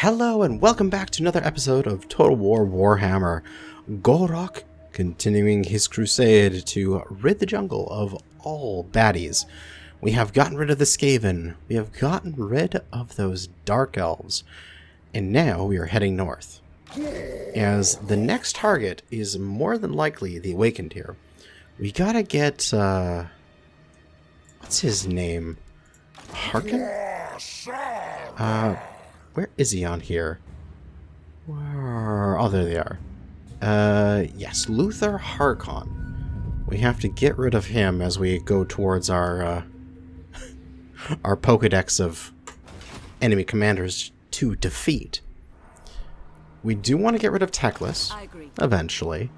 Hello and welcome back to another episode of Total War Warhammer. Gor-Rok continuing his crusade to rid the jungle of all baddies. We have gotten rid of the Skaven, we have gotten rid of those Dark Elves, and now we are heading north. As the next target is more than likely the Awakened here. We gotta get, what's his name? Harkin? Where is he on here? Oh, there they are. Yes, Luther Harkon. We have to get rid of him as we go towards our, our Pokedex of enemy commanders to defeat. We do want to get rid of Teclis, eventually,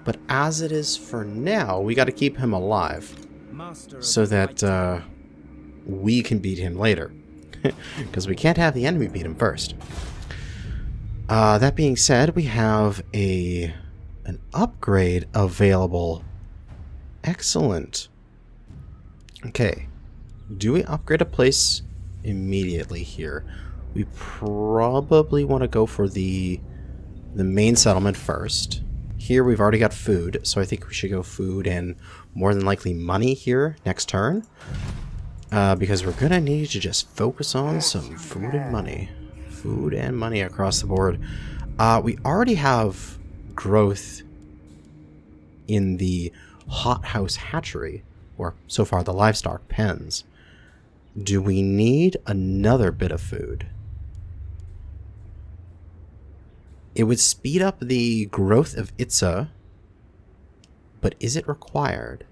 but as it is for now, we got to keep him alive so that we can beat him later. Because we can't have the enemy beat him first. That being said, we have an upgrade available. Excellent. Okay. Do we upgrade a place immediately here? We probably want to go for the main settlement first. Here we've already got food, so I think we should go food and more than likely money here next turn. Because we're going to need to just focus on some food and money. Food and money across the board. We already have growth in the hothouse hatchery, or so far the livestock pens. Do we need another bit of food? It would speed up the growth of Itza, but is it required?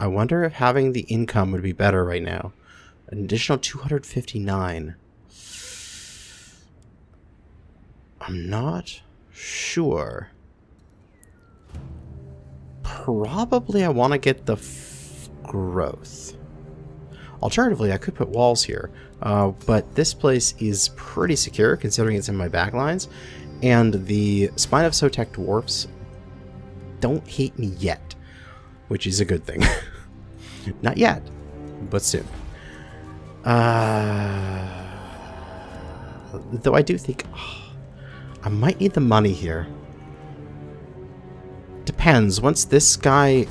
I wonder if having the income would be better right now. An additional 259. I'm not sure. Probably I want to get the growth. Alternatively, I could put walls here. But this place is pretty secure considering it's in my backlines. And the Spine of Sotek Dwarves don't hate me yet, which is a good thing. Not yet, but soon. Though I do think I might need the money here. Depends. Once this guy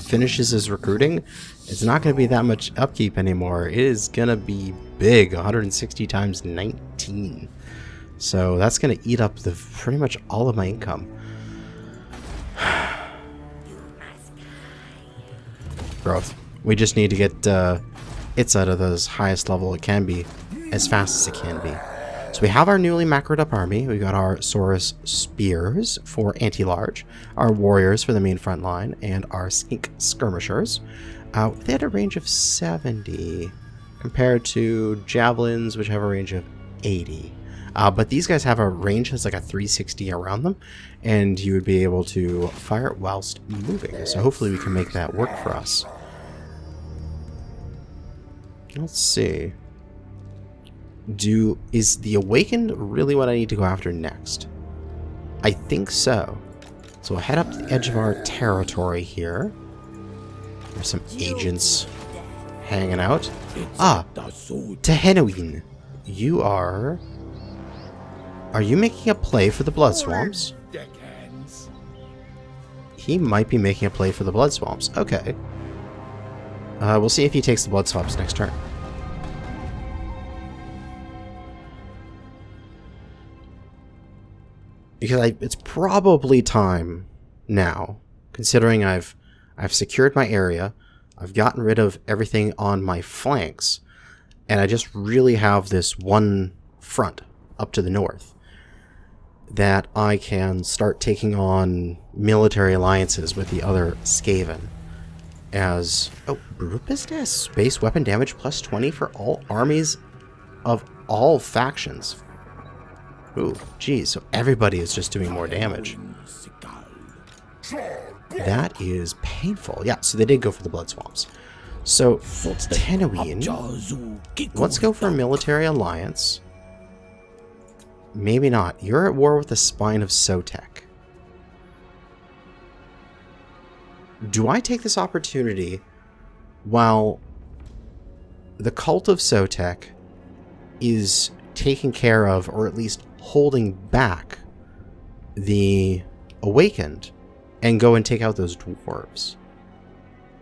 finishes his recruiting, it's not going to be that much upkeep anymore. It is going to be big, 160 times 19. So that's going to eat up pretty much all of my income. Growth. We just need to get it's out of the highest level it can be as fast as it can be. So we have our newly macroed up army. We got our Saurus Spears for anti-large, our Warriors for the main front line, and our Skink Skirmishers. They had a range of 70 compared to Javelins, which have a range of 80. But these guys have a range that's like a 360 around them, and you would be able to fire it whilst moving. So hopefully we can make that work for us. Let's see. Is the Awakened really what I need to go after next? I think so. So we'll head up to the edge of our territory here. There's some agents hanging out. Tehenowin. You are... Are you making a play for the Blood Swamps? He might be making a play for the Blood Swamps. Okay. We'll see if he takes the Blood Swamps next turn. Because it's probably time now, considering I've secured my area, I've gotten rid of everything on my flanks, and I just really have this one front up to the north, that I can start taking on military alliances with the other Skaven. As, oh, Brupistus, base weapon damage plus 20 for all armies of all factions. Ooh, geez, so everybody is just doing more damage. That is painful. Yeah, so they did go for the Blood Swamps. So, Tehenowin, let's go for a military alliance. Maybe not. You're at war with the Spine of Sotek. Do I take this opportunity while the Cult of Sotek is taking care of, or at least holding back, the Awakened and go and take out those Dwarves.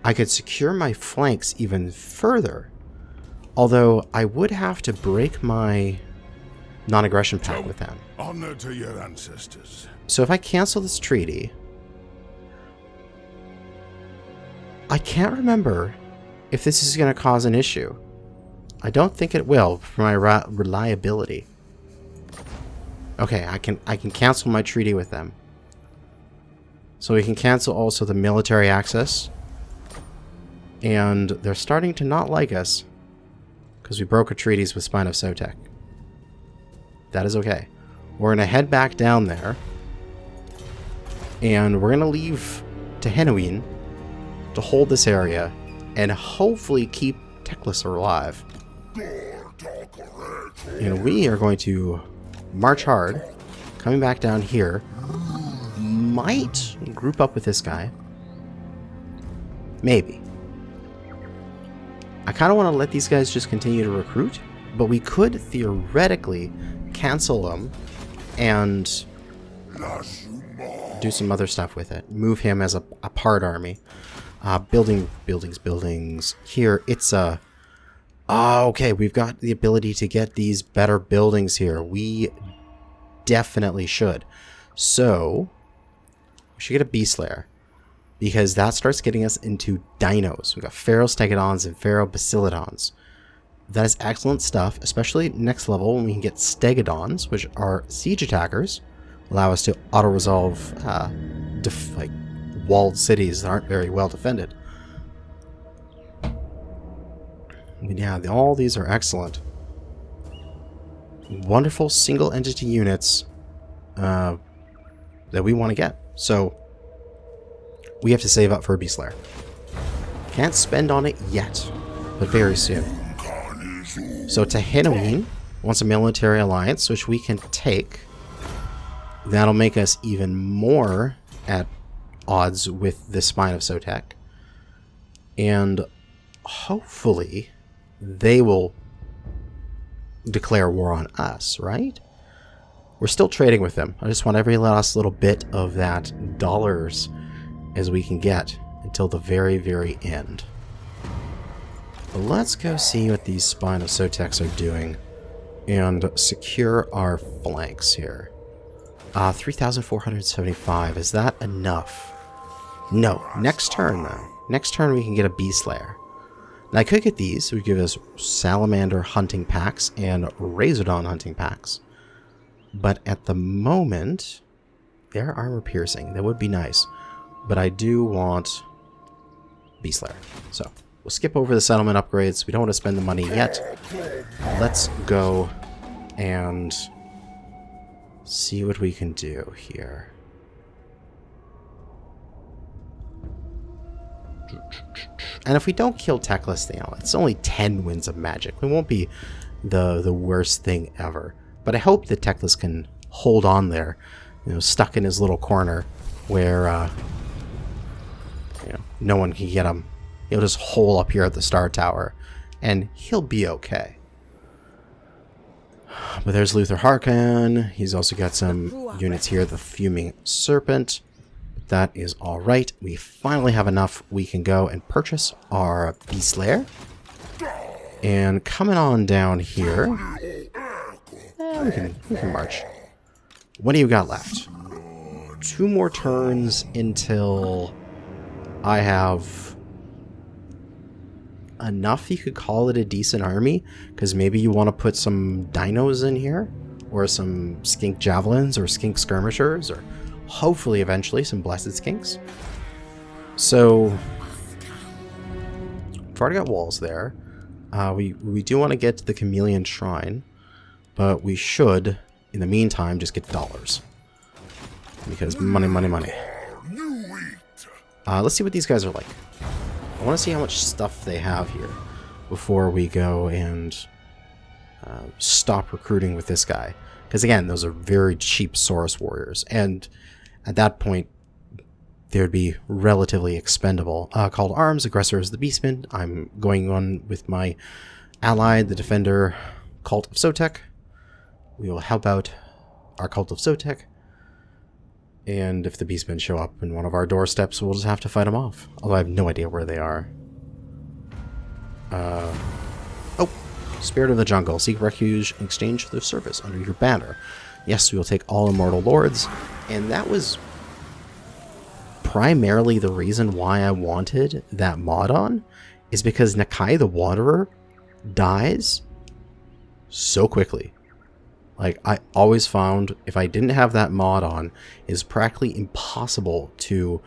I could secure my flanks even further, although I would have to break my non-aggression pact with them. Honor to your ancestors. So if I cancel this treaty, I can't remember if this is going to cause an issue. I don't think it will for my reliability. Okay, I can cancel my treaty with them. So we can cancel also the military access. And they're starting to not like us because we broke a treaties with Spine of Sotek. That is okay. We're going to head back down there. And we're going to leave to Halloween to hold this area and hopefully keep Teclis alive. And we are going to march hard, coming back down here. Might group up with this guy. Maybe. I kind of want to let these guys just continue to recruit, but we could theoretically cancel them and do some other stuff with it. Move him as a part army. Buildings. Here, it's a... okay, we've got the ability to get these better buildings here. We definitely should. So, we should get a Beast Lair, because that starts getting us into dinos. We've got Pharaoh Stegodons and Pharaoh Basilodons. That is excellent stuff, especially next level when we can get Stegodons, which are siege attackers, allow us to auto-resolve like walled cities that aren't very well defended. But yeah, all these are excellent. Wonderful single entity units that we want to get. So we have to save up for a Beast Lair. Can't spend on it yet, but very soon. So Tahinoin wants a military alliance, which we can take. That'll make us even more at odds with the Spine of Sotek. And hopefully they will declare war on us, right? We're still trading with them. I just want every last little bit of that dollars as we can get until the very, very end. But let's go see what these Spine of Soteks are doing and secure our flanks here. 3,475. Is that enough? No. Next turn, though. Next turn we can get a Beast Lair. Now, I could get these. It would give us Salamander hunting packs and Razordon hunting packs. But at the moment, they're armor piercing. That would be nice. But I do want Beast Lair. So, we'll skip over the settlement upgrades. We don't want to spend the money yet. Let's go and see what we can do here. And if we don't kill Teclis, you know, it's only 10 winds of magic. It won't be the worst thing ever. But I hope that Teclis can hold on there, you know, stuck in his little corner where you know, no one can get him. He'll just hole up here at the Star Tower, and he'll be okay. But there's Luther Harkon. He's also got some units here. The Fuming Serpent. That is alright. We finally have enough. We can go and purchase our Beast Lair. And coming on down here, we can march. What do you got left? 2 more turns until I have enough. You could call it a decent army, because maybe you want to put some dinos in here, or some skink javelins, or skink skirmishers, or hopefully eventually some blessed skinks. So we've already got walls there. We do want to get to the Chameleon Shrine, but we should, in the meantime, just get dollars, because money. Let's see what these guys are like. I want to see how much stuff they have here before we go and stop recruiting with this guy. Because again, those are very cheap Saurus warriors, and at that point, they would be relatively expendable. Called Arms, Aggressor is the Beastman. I'm going on with my ally, the Defender, Cult of Sotek. We will help out our Cult of Sotek. And if the beastmen show up in one of our doorsteps, we'll just have to fight them off. Although I have no idea where they are. Oh! Spirit of the Jungle. Seek refuge in exchange for their service under your banner. Yes, we will take all immortal lords. And that was primarily the reason why I wanted that mod on, is because Nakai the Wanderer dies so quickly. Like, I always found if I didn't have that mod on, it's practically impossible to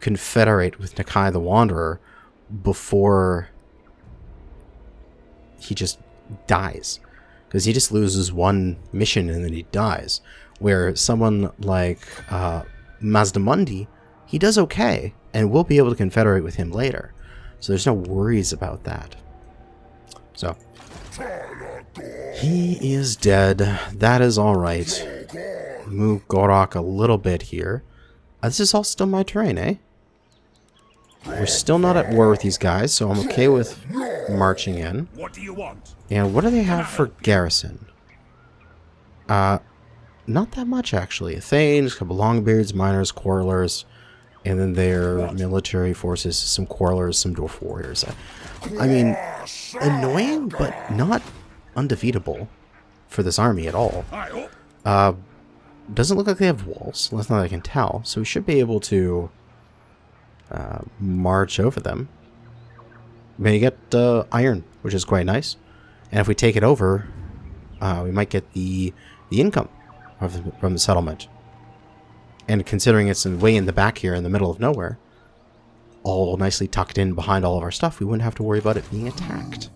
confederate with Nakai the Wanderer before he just dies. Because he just loses one mission and then he dies. Where someone like Mazdamundi, he does okay, and we'll be able to confederate with him later. So there's no worries about that. So, he is dead. That is alright. Move Gor-Rok a little bit here. This is all still my terrain, eh? We're still not at war with these guys, so I'm okay with marching in. What do you want? And what do they have for garrison? Not that much, actually. Thanes, a couple Longbeards, Miners, Quarrelers, and then their military forces, some Quarrelers, some Dwarf Warriors. I mean, annoying, but not undefeatable for this army at all. Doesn't look like they have walls, that's not that I can tell, so we should be able to march over them. May get iron, which is quite nice. And if we take it over, we might get the income from the settlement. And considering it's way in the back here, in the middle of nowhere, all nicely tucked in behind all of our stuff, we wouldn't have to worry about it being attacked,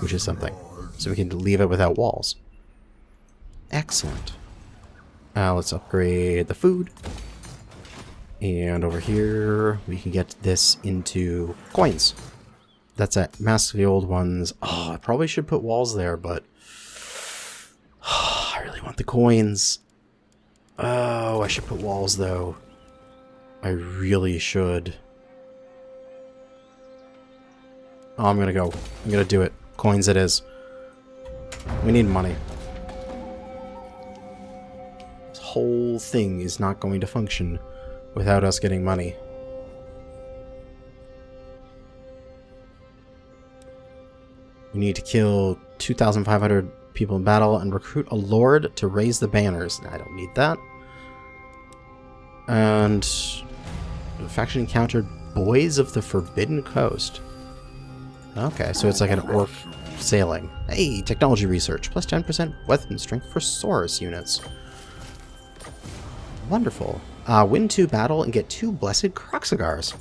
which is something. So we can leave it without walls. Excellent. Let's upgrade the food. And over here, we can get this into coins. That's it. Mask the old ones. Oh, I probably should put walls there, but I really want the coins. Oh, I should put walls, though. I really should. Oh, I'm gonna go. I'm gonna do it. Coins it is. We need money. This whole thing is not going to function without us getting money. We need to kill 2,500 people in battle and recruit a lord to raise the banners. I don't need that. And the faction encountered Boys of the Forbidden Coast. Okay, so it's like an orc sailing. Hey, technology research. Plus 10% weapon strength for Saurus units. Wonderful. Win 2 battle and get 2 blessed Croxagars.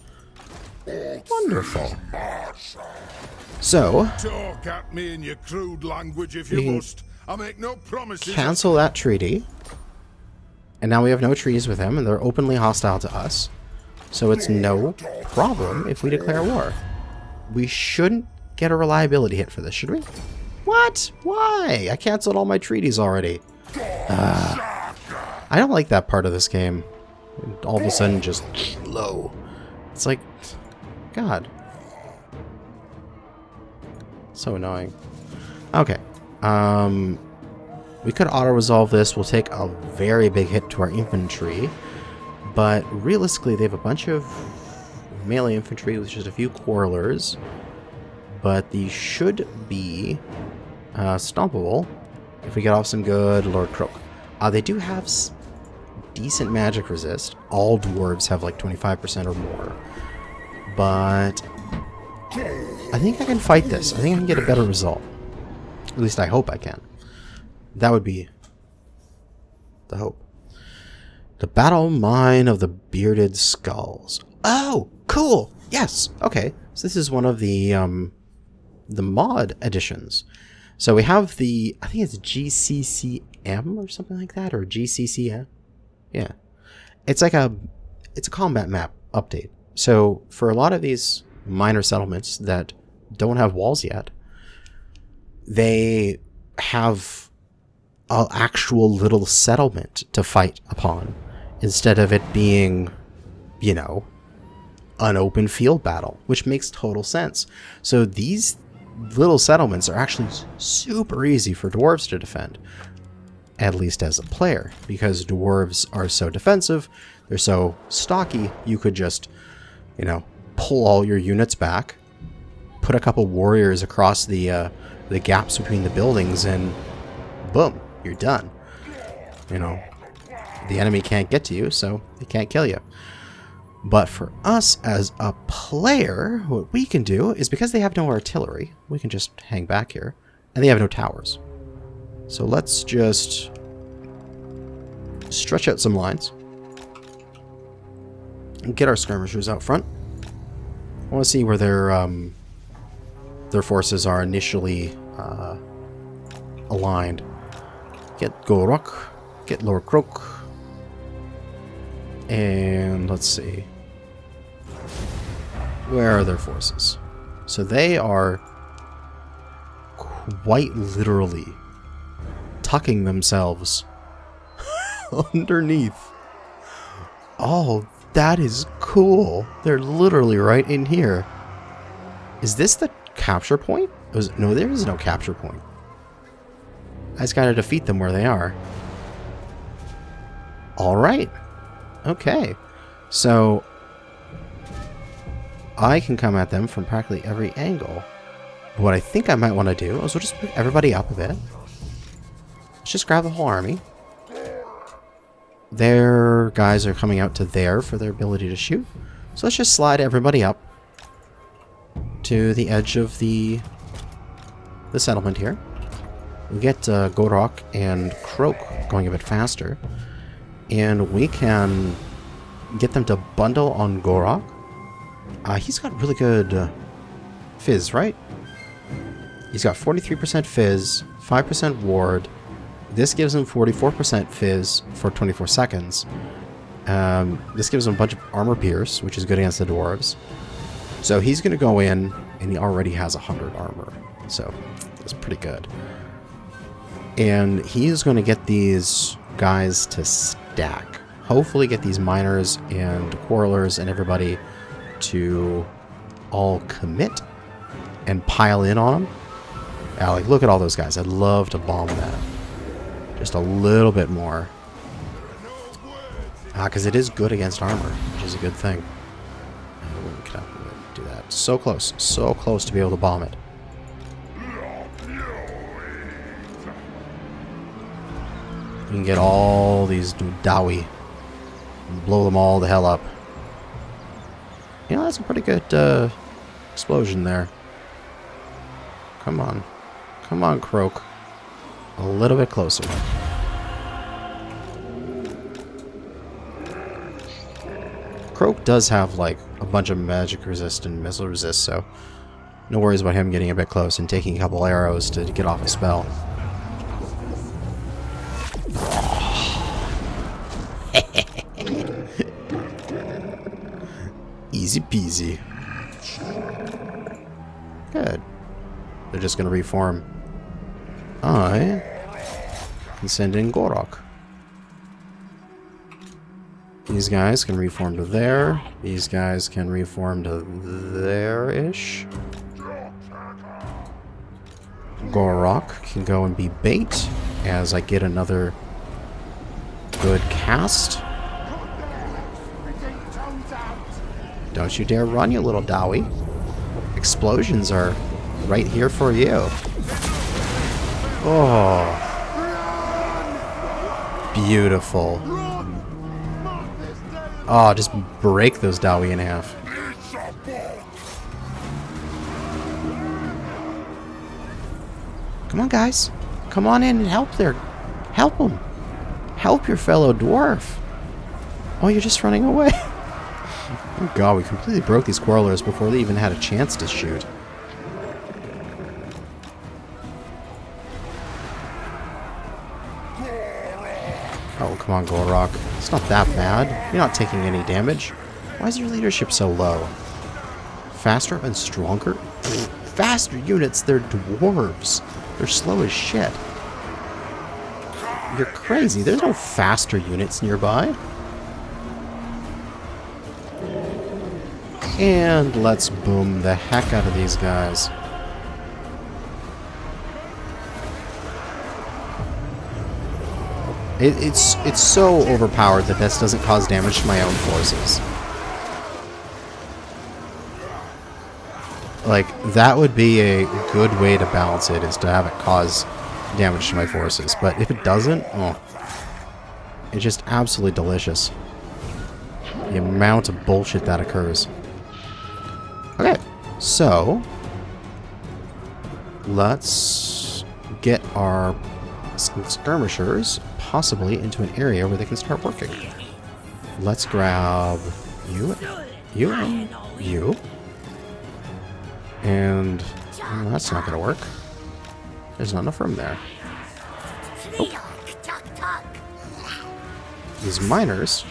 Wonderful. So, Talk at me in your crude language if you must. I make no promises. Cancel that treaty. And now we have no treaties with them, and they're openly hostile to us. So it's no problem if we declare war. We shouldn't get a reliability hit for this, should we? What? Why? I canceled all my treaties already. I don't like that part of this game. All of a sudden, just low. It's like, God. So annoying. Okay. We could auto-resolve this. We'll take a very big hit to our infantry. But realistically, they have a bunch of melee infantry with just a few quarrelers. But these should be stompable if we get off some good Lord Croak. They do have decent magic resist. All dwarves have like 25% or more. But I think I can fight this. I think I can get a better result. At least I hope I can. That would be the hope. The battle mine of the bearded skulls. Oh, cool. Yes. Okay. So this is one of the mod editions. So we have the, I think it's GCCM or something like that, or GCCM. Yeah. It's like it's a combat map update. So for a lot of these minor settlements that don't have walls yet, they have an actual little settlement to fight upon instead of it being, you know, an open field battle, which makes total sense. So these little settlements are actually super easy for dwarves to defend. At least as a player. Because dwarves are so defensive, they're so stocky, you could just, you know, pull all your units back, put a couple warriors across the gaps between the buildings, and boom, you're done. You know, the enemy can't get to you, so they can't kill you. But for us as a player, what we can do is, because they have no artillery, we can just hang back here, and they have no towers. So let's just stretch out some lines and get our skirmishers out front. I want to see where their forces are initially aligned. Get Gor-Rok, get Gor-Rok, and let's see. Where are their forces? So they are quite literally tucking themselves underneath. Oh, that is cool. They're literally right in here. Is this the capture point? No, there is no capture point. I just gotta defeat them where they are. Alright. Okay. So I can come at them from practically every angle. What I think I might want to do is we'll just move everybody up a bit. Let's just grab the whole army. Their guys are coming out to there for their ability to shoot. So let's just slide everybody up to the edge of the settlement here. We get Gor-Rok and Krok going a bit faster. And we can get them to bundle on Gor-Rok. He's got really good fizz, right? He's got 43% fizz, 5% ward. This gives him 44% fizz for 24 seconds. This gives him a bunch of armor pierce, which is good against the dwarves. So he's going to go in, and he already has 100 armor. So that's pretty good. And he's going to get these guys to stack. Hopefully get these miners and quarrelers and everybody to all commit and pile in on them. Yeah, like, look at all those guys. I'd love to bomb that. Just a little bit more. Because it is good against armor, which is a good thing. We can do that. So close to be able to bomb it. We can get all these Dowie and blow them all the hell up. You know, that's a pretty good explosion there. Come on. Come on, Krok. A little bit closer. Krok does have, like, a bunch of magic resist and missile resist, so no worries about him getting a bit close and taking a couple arrows to get off a spell. Easy peasy. Good. They're just going to reform. I can send in Gor-Rok. These guys can reform to there. These guys can reform to there-ish. Gor-Rok can go and be bait as I get another good cast. Don't you dare run, you little Dowie. Explosions are right here for you. Oh. Beautiful. Oh, just break those Dowie in half. Come on, guys. Come on in and help there. Help them. Help your fellow dwarf. Oh, you're just running away. Oh god, we completely broke these quarrelers before they even had a chance to shoot. Oh, come on, Gor-Rok. It's not that bad. You're not taking any damage. Why is your leadership so low? Faster and stronger? Faster units, they're dwarves. They're slow as shit. You're crazy. There's no faster units nearby. And let's boom the heck out of these guys. It's so overpowered that this doesn't cause damage to my own forces. Like, that would be a good way to balance it, is to have it cause damage to my forces. But if it doesn't, oh, it's just absolutely delicious. The amount of bullshit that occurs. Okay, so let's get our skirmishers possibly into an area where they can start working. Let's grab you, and you. And well, that's not going to work. There's not enough room there. Oh. These miners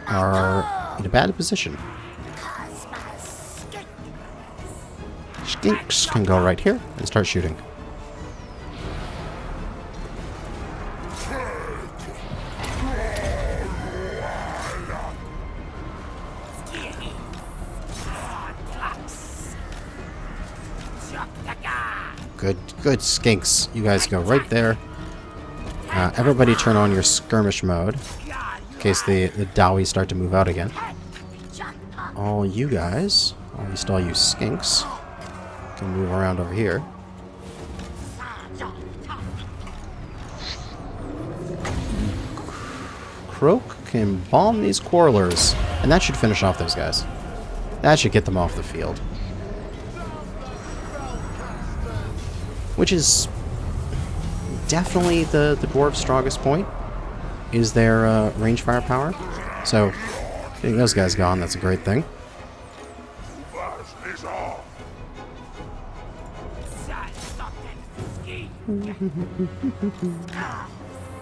are in a bad position. Skinks can go right here and start shooting. Good skinks. You guys go right there. Everybody turn on your skirmish mode in case the Dowies start to move out again. All you guys, at least all you skinks, can move around over here. Croak can bomb these quarrelers, and that should finish off those guys. That should get them off the field. Which is definitely the Dwarves' strongest point, is their range firepower. So, getting those guys gone, that's a great thing.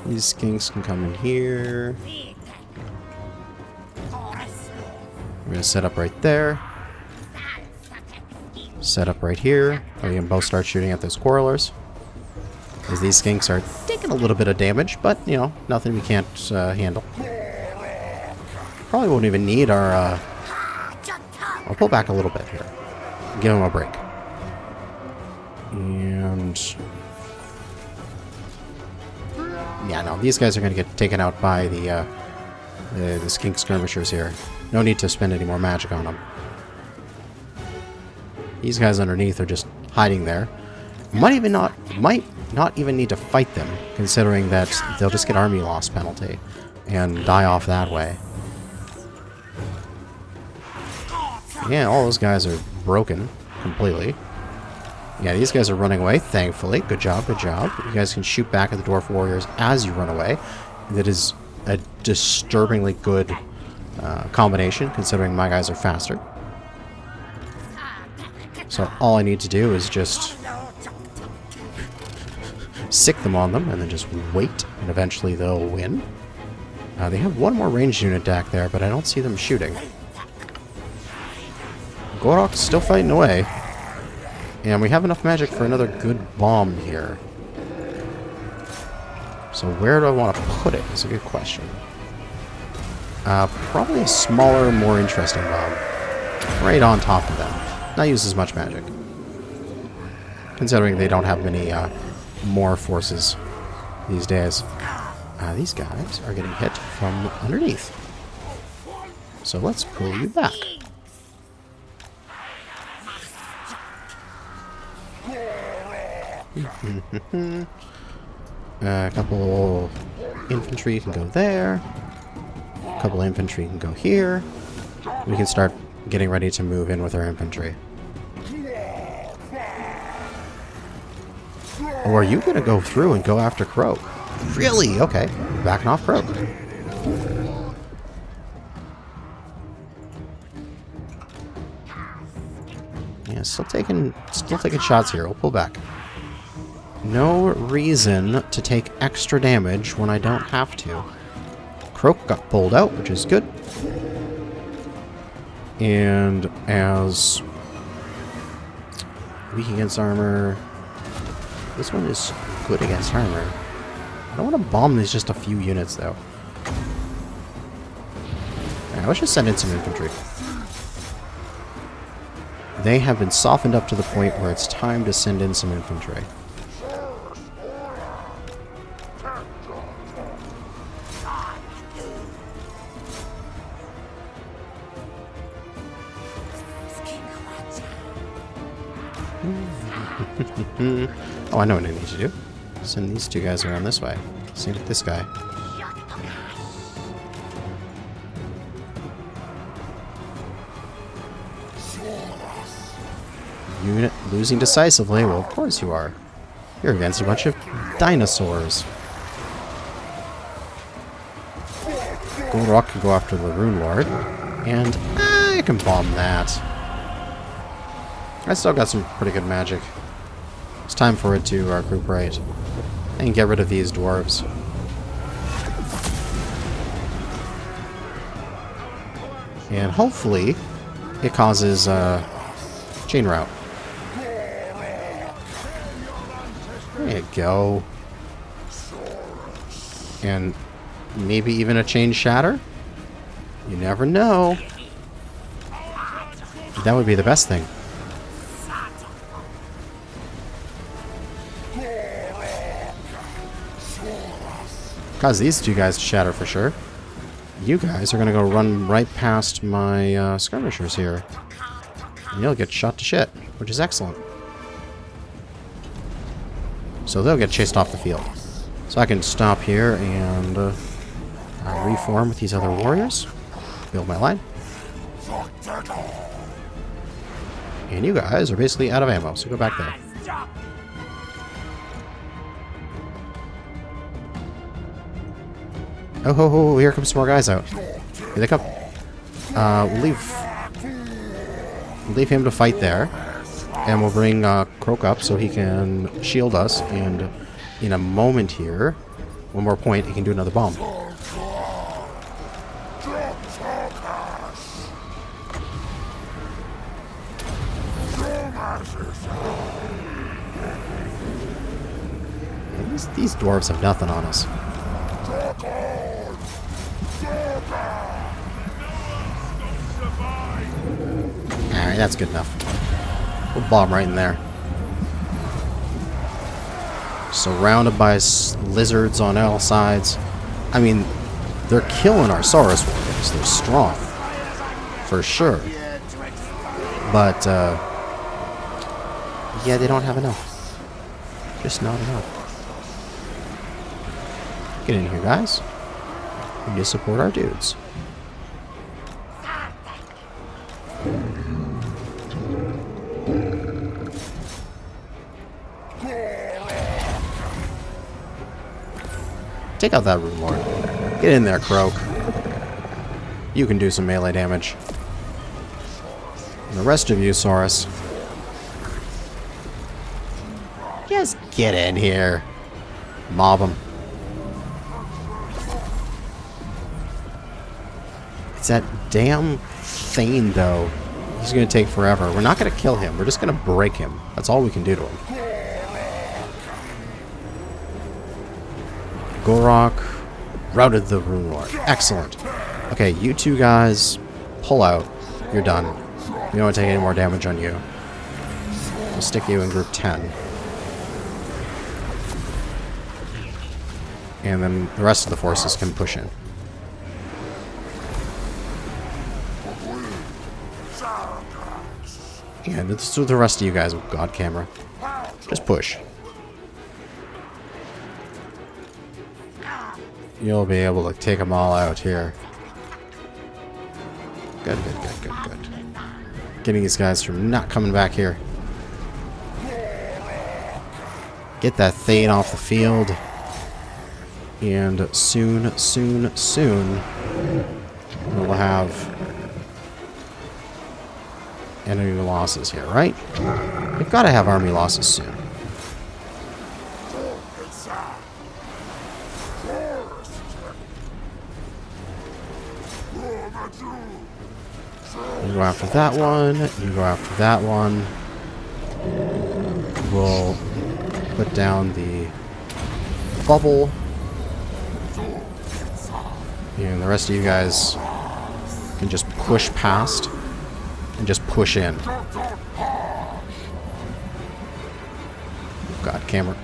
These skinks can come in here. We're going to set up right there. Set up right here. We can both start shooting at those quarrelers. As these skinks are taking a little bit of damage, but, you know, nothing we can't handle. Probably won't even need our... I'll pull back a little bit here. Give them a break. And... yeah, no, these guys are going to get taken out by the skink skirmishers here. No need to spend any more magic on them. These guys underneath are just hiding there. Might not even need to fight them, considering that they'll just get army loss penalty and die off that way. Yeah, all those guys are broken completely. Yeah, these guys are running away, thankfully. Good job, good job. You guys can shoot back at the dwarf warriors as you run away. That is a disturbingly good combination, considering my guys are faster. So all I need to do is just sick them on them, and then just wait, and eventually they'll win. They have one more ranged unit back there, but I don't see them shooting. Gor-Rok's still fighting away. And we have enough magic for another good bomb here. So where do I want to put it? That's a good question. Probably a smaller, more interesting bomb. Right on top of them. Not use as much magic. Considering they don't have many more forces these days. These guys are getting hit from underneath. So let's pull you back. A couple infantry can go there. A couple infantry can go here. We can start getting ready to move in with our infantry. Or are you going to go through and go after Croak? Really? Okay. Backing off Croak. Yeah, still taking shots here. We'll pull back. No reason to take extra damage when I don't have to. Croak got pulled out, which is good. And as weak against armor, this one is good against armor. I don't want to bomb these just a few units, though. Right, let's just send in some infantry. They have been softened up to the point where it's time to send in some infantry. Oh, I know what I need to do. Send these two guys around this way. Same with this guy. Unit losing decisively. Well, of course you are. You're against a bunch of dinosaurs. Gor-Rok can go after the Rune Lord. And I can bomb that. I still got some pretty good magic. It's time for it to recuperate. And get rid of these dwarves. And hopefully it causes chain route. There you go. And maybe even a chain shatter? You never know. That would be the best thing. Cause these two guys to shatter for sure. You guys are gonna go run right past my skirmishers here. And you'll get shot to shit, which is excellent. So they'll get chased off the field. So I can stop here and reform with these other warriors. Build my line. And you guys are basically out of ammo, so go back there. Oh, ho, ho, here comes some more guys out. Here they come. We'll leave him to fight there. And we'll bring Croak up so he can shield us. And in a moment here, one more point, he can do another bomb. These dwarves have nothing on us. Alright, that's good enough. We'll bomb right in there. Surrounded by lizards on all sides. I mean, they're killing our Saurus warriors. They're strong. For sure. But, yeah, they don't have enough. Just not enough. Get in here, guys. We need to support our dudes. Take out that Rune Lord. Get in there, Croak. You can do some melee damage. And the rest of you, Saurus, just get in here. Mob them. It's that damn Thane, though. He's going to take forever. We're not going to kill him. We're just going to break him. That's all we can do to him. Gor-Rok routed the Rune Lord. Excellent. Okay, you two guys, pull out. You're done. We don't want to take any more damage on you. We'll stick you in group 10. And then the rest of the forces can push in. And this is the rest of you guys with God Camera. Just push. You'll be able to take them all out here. Good, good, good, good, good. Getting these guys from not coming back here. Get that Thane off the field. And soon, soon, soon, we'll have enemy losses here, right? We've got to have army losses soon. You go after that one. You go after that one. We'll put down the bubble. And the rest of you guys can just push past and just push in. God, camera.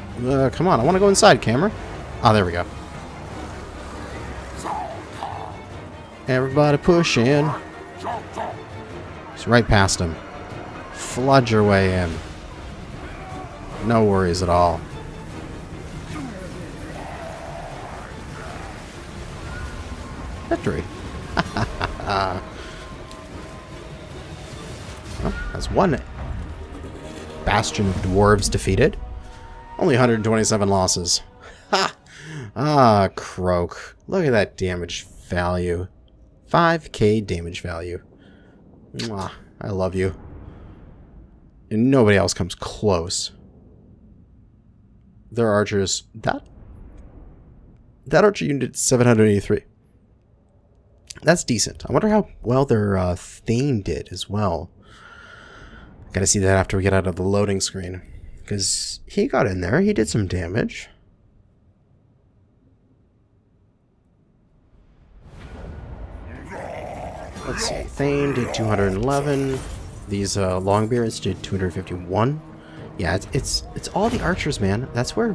Come on, I want to go inside, camera. Ah, there we go. Everybody push in. Just right past him. Flood your way in. No worries at all. Victory. Well, that's one bastion of dwarves defeated. Only 127 losses. Ha! Ah, Croak. Look at that damage value. 5k damage value. Mwah. I love you. And nobody else comes close. Their archers... That archer unit did 783. That's decent. I wonder how well their Thane did as well. Gotta see that after we get out of the loading screen. Because he got in there. He did some damage. Let's see. Thane did 211. These Longbeards did 251. Yeah, it's all the archers, man. That's where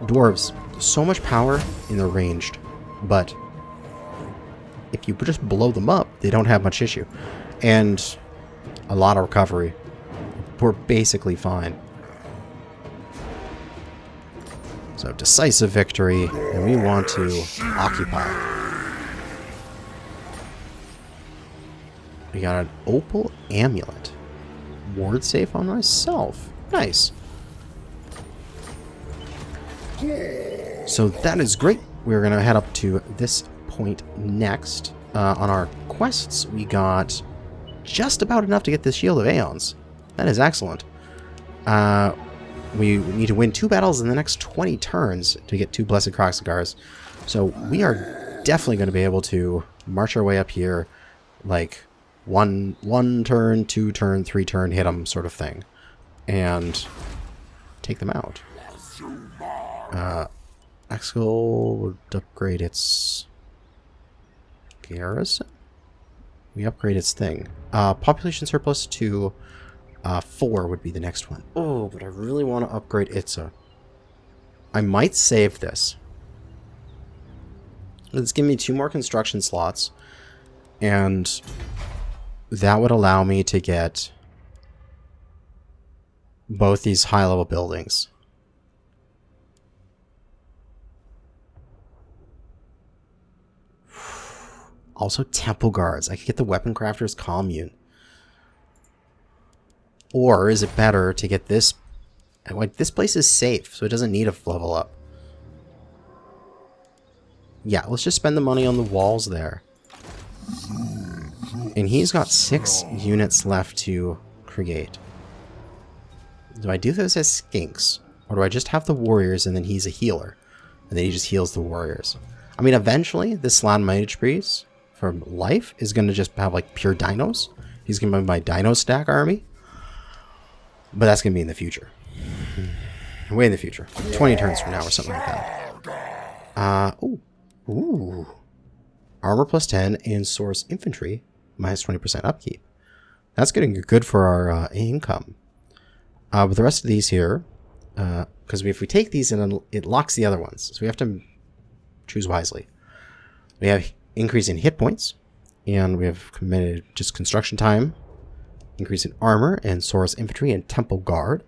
dwarves, so much power in the ranged. But if you just blow them up, they don't have much issue. And a lot of recovery. We're basically fine. So, decisive victory, and we want to occupy. We got an opal amulet. Ward safe on myself. Nice. So that is great. We're going to head up to this point next. On our quests, we got just about enough to get this Shield of Aeons. That is excellent. We need to win 2 battles in the next 20 turns to get 2 Blessed Kroxigars. So we are definitely going to be able to march our way up here like one turn, 2 turn, 3 turn, hit them sort of thing. And take them out. Exco would upgrade its garrison? We upgrade its thing. Population surplus to 4 would be the next one. Oh, but I really want to upgrade Itza. I might save this. Let's give me 2 more construction slots. And that would allow me to get both these high-level buildings. Also, temple guards. I could get the weapon crafter's commune. Or is it better to get this? Like, this place is safe, so it doesn't need a level up. Yeah, let's just spend the money on the walls there. And he's got 6 units left to create. Do I do this as skinks? Or do I just have the warriors and then he's a healer? And then he just heals the warriors. I mean, eventually, this Slan Mage Priest from life is going to just have, like, pure dinos. He's going to be my dino stack army. But that's going to be in the future. Way in the future. 20 turns from now or something like that. Ooh. Armor plus 10 and Source Infantry minus 20% upkeep. That's getting good for our income. But the rest of these here, because if we take these and it locks the other ones, so we have to choose wisely. We have increase in hit points, and we have committed just construction time, increase in armor and Saurus Infantry and Temple Guard.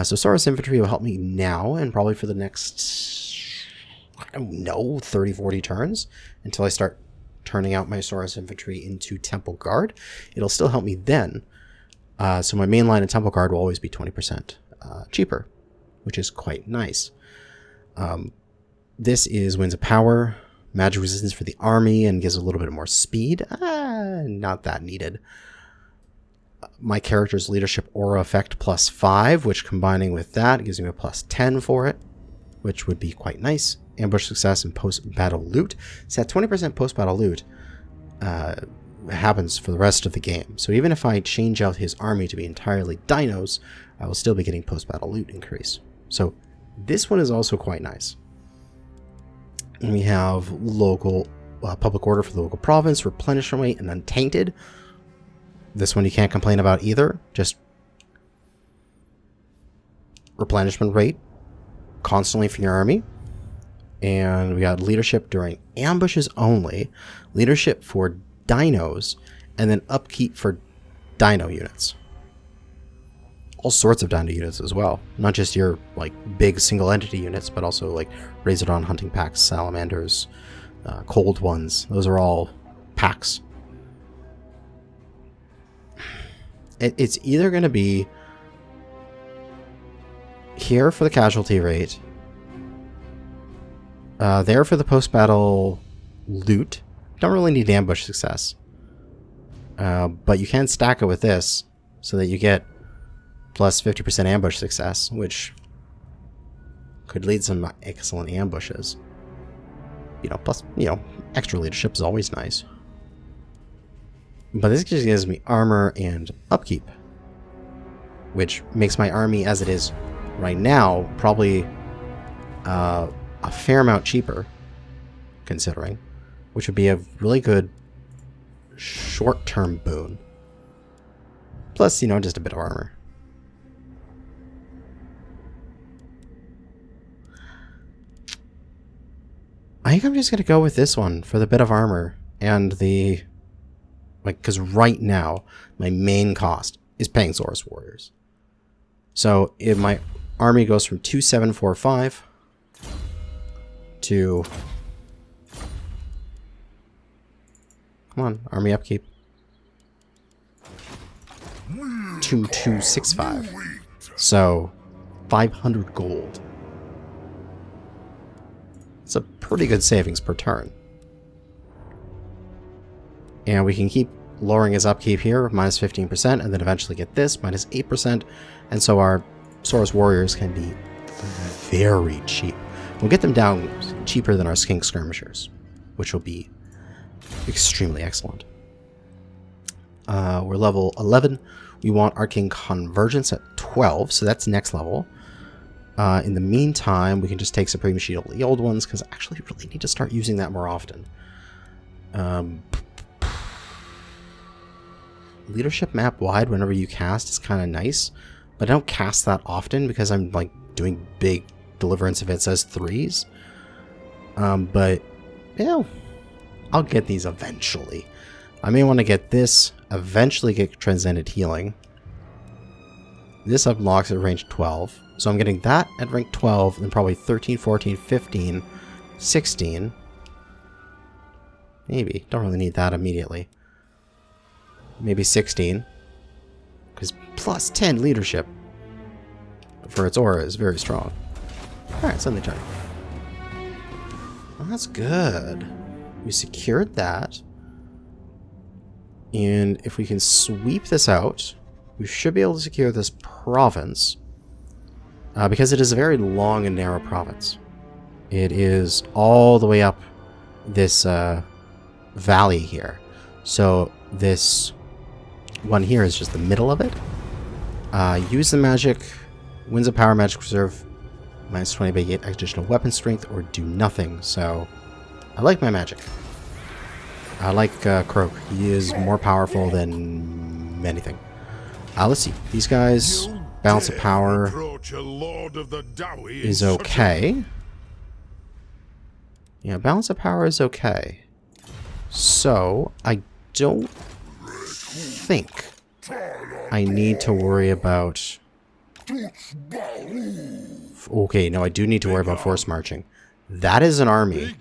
So Saurus Infantry will help me now and probably for the next, I don't know, 30, 40 turns until I start turning out my Saurus Infantry into Temple Guard. It'll still help me then. So my main line of Temple Guard will always be 20% cheaper, which is quite nice. This is Winds of Power, magic resistance for the army, and gives a little bit more speed. Not that needed. My character's leadership aura effect plus 5, which combining with that gives me a plus 10 for it, which would be quite nice. Ambush success and post-battle loot. So that 20% post-battle loot happens for the rest of the game. So even if I change out his army to be entirely dinos, I will still be getting post-battle loot increase. So this one is also quite nice. And we have local public order for the local province, replenishment rate, and untainted. This one you can't complain about either. Just replenishment rate constantly for your army. And we got leadership during ambushes only, leadership for dinos, and then upkeep for dino units. all sorts of dino units as well. Not just your like big single entity units, but also like Razordon hunting packs, salamanders, cold ones. Those are all packs. It's either going to be here for the casualty rate, there for the post-battle loot. Don't really need ambush success, but you can stack it with this so that you get plus 50% ambush success, which could lead some excellent ambushes. You know, plus, you know, extra leadership is always nice. But this just gives me armor and upkeep, which makes my army as it is right now probably a fair amount cheaper, considering, which would be a really good short-term boon. Plus, you know, just a bit of armor. I think I'm just going to go with this one for the bit of armor and the... like, because right now, my main cost is paying Saurus Warriors. So, if my army goes from 2745 to... come on, army upkeep. 2265. So, 500 gold. It's a pretty good savings per turn. And we can keep lowering his upkeep here, minus 15%, and then eventually get this, minus 8%. And so our Saurus Warriors can be very cheap. We'll get them down cheaper than our Skink Skirmishers, which will be extremely excellent. We're level 11. We want Arcane Convergence at 12, so that's next level. In the meantime, we can just take Supreme Shield, the old ones, because I actually really need to start using that more often. Leadership map wide whenever you cast is kind of nice, but I don't cast that often because I'm like doing big deliverance events as 3s. But, you know, I'll get these eventually. I may want to get this, eventually get Transcendent Healing. This unlocks at range 12. So I'm getting that at rank 12, and probably 13, 14, 15, 16. Maybe. Don't really need that immediately. Maybe 16. Because plus 10 leadership for its aura is very strong. Alright, suddenly turn. Well, that's good. We secured that. And if we can sweep this out, we should be able to secure this province. Because it is a very long and narrow province. It is all the way up this valley here. So this one here is just the middle of it. Use the magic, Winds of Power Magic Reserve, minus 20 by 8 additional weapon strength, or do nothing. So I like my magic. I like Croak. He is more powerful than anything. Let's see. These guys, balance of power is okay. Yeah, balance of power is okay. So, I don't think I need to worry about... okay, no, I do need to worry about force marching. That is an army.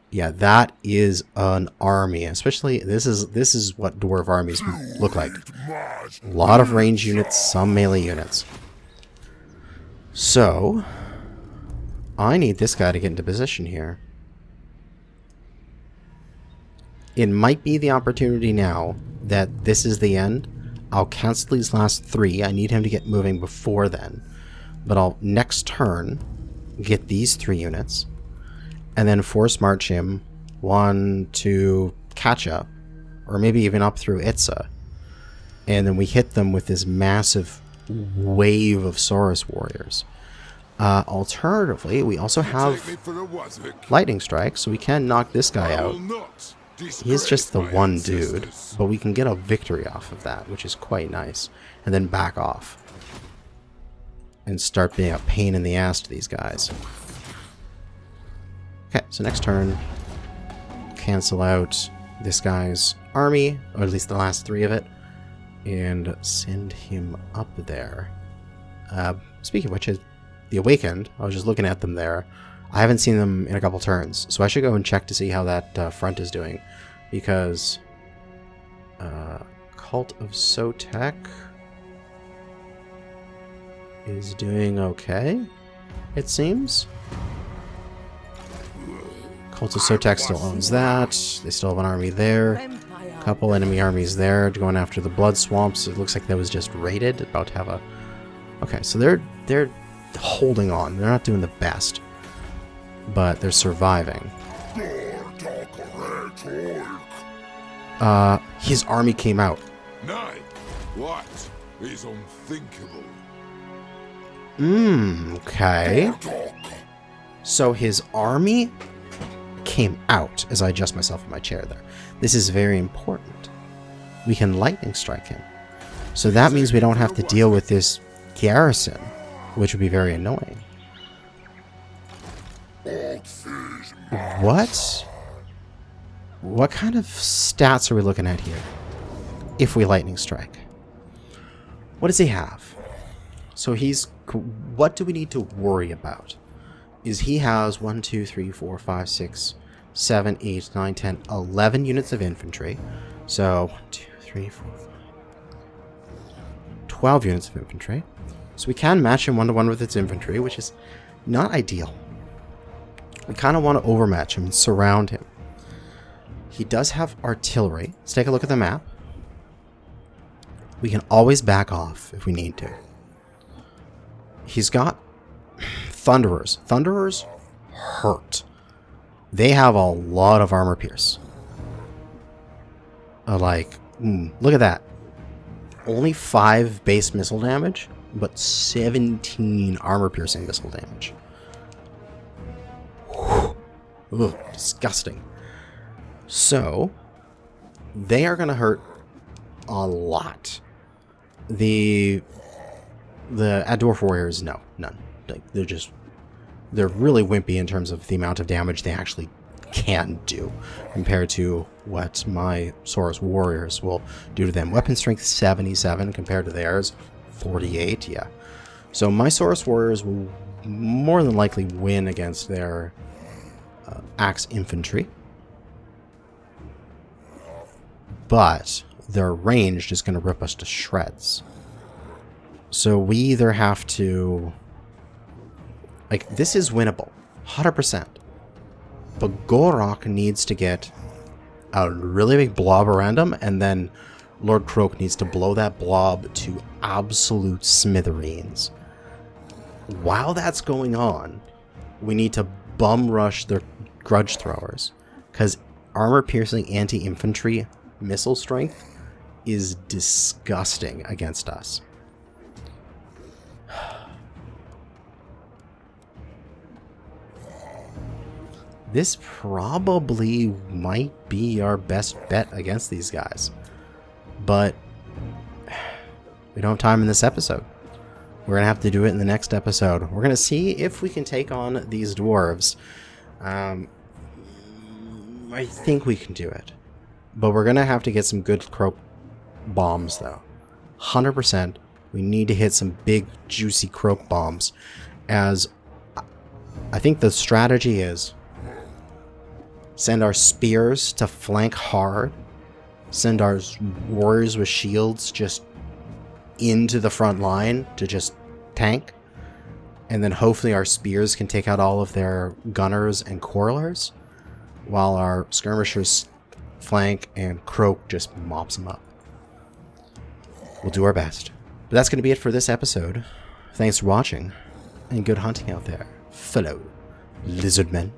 Yeah, that is an army. Especially, this is what dwarf armies look like. A lot of range units, some melee units. So, I need this guy to get into position here. It might be the opportunity now that this is the end. I'll cancel these last 3. I need him to get moving before then. But I'll, next turn, get these 3 units. And then force march him 1 to catch up. Or maybe even up through Itza. And then we hit them with this massive wave of Saurus Warriors. Alternatively, we also have Lightning Strike, so we can knock this guy out. He's just the one dude, but we can get a victory off of that, which is quite nice. And then back off. And start being a pain in the ass to these guys. Okay, so next turn, cancel out this guy's army, or at least the last 3 of it. and send him up there. Speaking of which, the Awakened, I was just looking at them there. I haven't seen them in a couple turns, so I should go and check to see how that front is doing, because Cult of Sotek is doing okay, it seems. Cult of Sotek still owns that. They still have an army there. A couple enemy armies there going after the Blood Swamps. It looks like that was just raided, about to have a... Okay, so they're holding on. They're not doing the best, but they're surviving. His army came out. Nay, what is unthinkable? Okay. So his army came out, as I adjust myself in my chair there. This is very important. We can lightning strike him. So that means we don't have to deal with this garrison, which would be very annoying. What kind of stats are we looking at here if we lightning strike? What does he have? So what do we need to worry about? Is he has 1, 2, 3, 4, 5, 6, 7, 8, 9, 10, 11 units of infantry. So 1, 2, 3, 4, 5, 12 units of infantry. So we can match him 1-to-1 with its infantry, which is not ideal. We kind of want to overmatch him and surround him. He does have artillery. Let's take a look at the map. We can always back off if we need to. He's got Thunderers. Thunderers hurt. They have a lot of armor pierce. Look at that. Only 5 base missile damage, but 17 armor piercing missile damage. Ugh, disgusting. So, they are going to hurt a lot. The Dwarf Warriors, no, none. They're really wimpy in terms of the amount of damage they actually can do compared to what my Saurus Warriors will do to them. Weapon strength 77 compared to theirs 48, yeah. So my Saurus Warriors will more than likely win against their Axe Infantry. But their ranged is going to rip us to shreds. So we either have to... this is winnable. 100%. But Gor-Rok needs to get a really big blob around him, and then Lord Croak needs to blow that blob to absolute smithereens. While that's going on, we need to bum rush their grudge throwers, because armor-piercing anti-infantry missile strength is disgusting against us. This probably might be our best bet against these guys. But we don't have time in this episode. We're going to have to do it in the next episode. We're going to see if we can take on these dwarves. I think we can do it. But we're going to have to get some good croak bombs, though. 100%. We need to hit some big, juicy croak bombs. As I think the strategy is... send our spears to flank hard. Send our warriors with shields just into the front line to just tank. And then hopefully our spears can take out all of their gunners and quarrelers, while our skirmishers flank and Croak just mops them up. We'll do our best. But that's going to be it for this episode. Thanks for watching, and good hunting out there, fellow lizardmen.